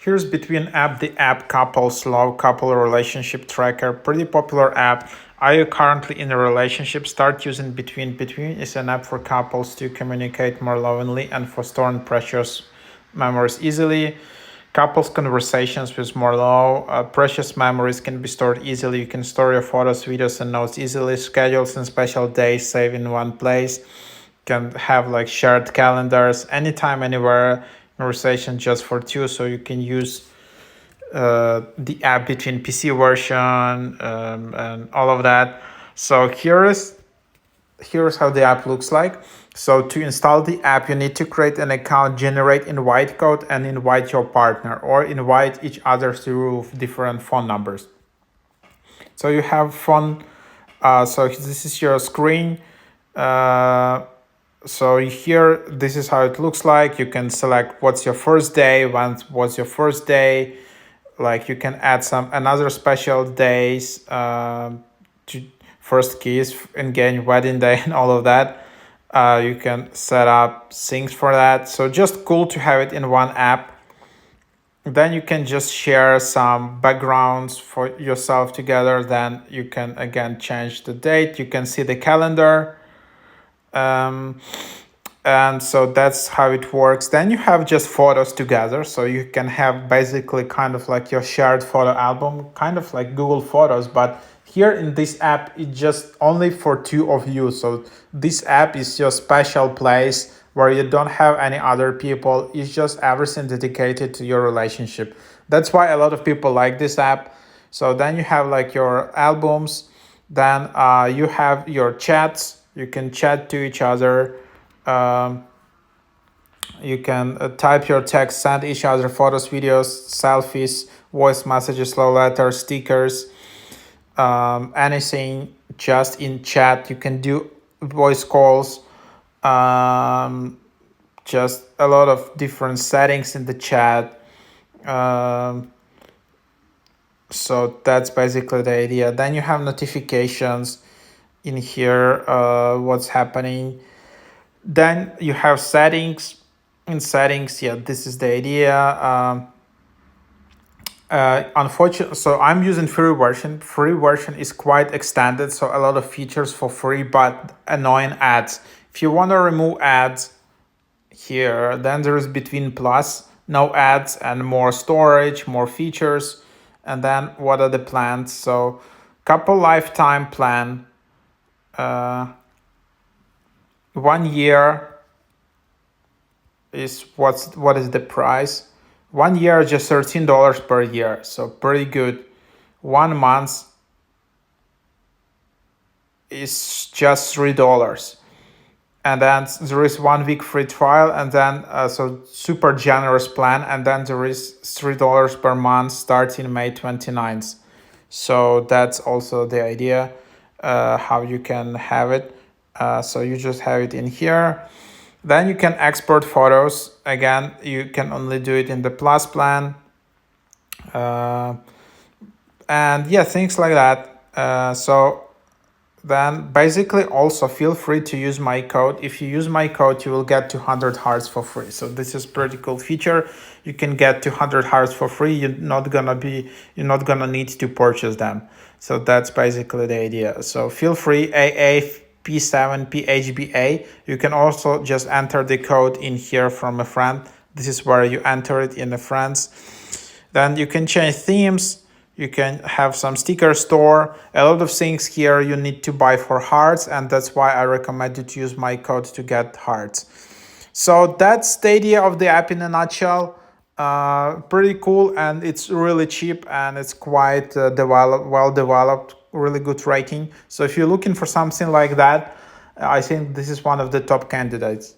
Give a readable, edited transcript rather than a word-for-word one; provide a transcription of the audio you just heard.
Here's Between App, the app couple slow couple relationship tracker, pretty popular app. Are you currently in a relationship? Start using Between. Between is an app for couples to communicate more lovingly and for storing precious memories easily. Couples conversations with more precious memories can be stored easily. You can store your photos, videos, and notes easily. Schedules and special days save in one place. Can have like shared calendars anytime, anywhere. Conversation just for two, so you can use the app Between PC version and all of that. So here's how the app looks like. So to install the app, you need to create an account, generate invite code, and invite your partner or invite each other through different phone numbers. So you have phone. So this is your screen. So here, this is how it looks like. You can select what's your first day, what's your first day. Like you can add some another special days to first kiss, engagement, wedding day, and all of that. You can set up things for that. So just cool to have it in one app. Then you can just share some backgrounds for yourself together. Then you can again change the date. You can see the calendar. And so that's how it works. Then you have just photos together, so you can have basically kind of like your shared photo album, kind of like Google Photos, but here in this app it's just only for two of you. So this app is your special place where you don't have any other people. It's just everything dedicated to your relationship. That's why a lot of people like this app. So then you have like your albums, then you have your chats. You can chat to each other. You can type your text, send each other photos, videos, selfies, voice messages, love letters, stickers, anything just in chat. You can do voice calls, just a lot of different settings in the chat. So that's basically the idea. Then you have notifications in here, what's happening. Then you have settings. In settings, yeah, this is the idea. Unfortunately, so I'm using free version. Free version is quite extended, so a lot of features for free, but annoying ads. If you want to remove ads here, then there is Between Plus, no ads and more storage, more features. And then what are the plans? So couple lifetime plan, 1 year is what is the price. 1 year just $13 per year, so pretty good. 1 month is just $3, and then there is 1 week free trial, and then so super generous plan, and then there is $3 per month starting May 29th. So that's also the idea, how you can have it. So you just have it in here. Then you can export photos. Again, you can only do it in the Plus plan. And yeah, things like that. So then basically also feel free to use my code. If you use my code, you will get 200 hearts for free. So this is pretty cool feature. You can get 200 hearts for free. You're not gonna need to purchase them. So that's basically the idea. So feel free, AAP7PHBA. You can also just enter the code in here from a friend. This is where you enter it in the friends. Then you can change themes. You can have some sticker store. A lot of things here you need to buy for hearts, and that's why I recommend you to use my code to get hearts. So that's the idea of the app in a nutshell. Pretty cool, and it's really cheap, and it's quite well developed, really good rating. So if you're looking for something like that, I think this is one of the top candidates.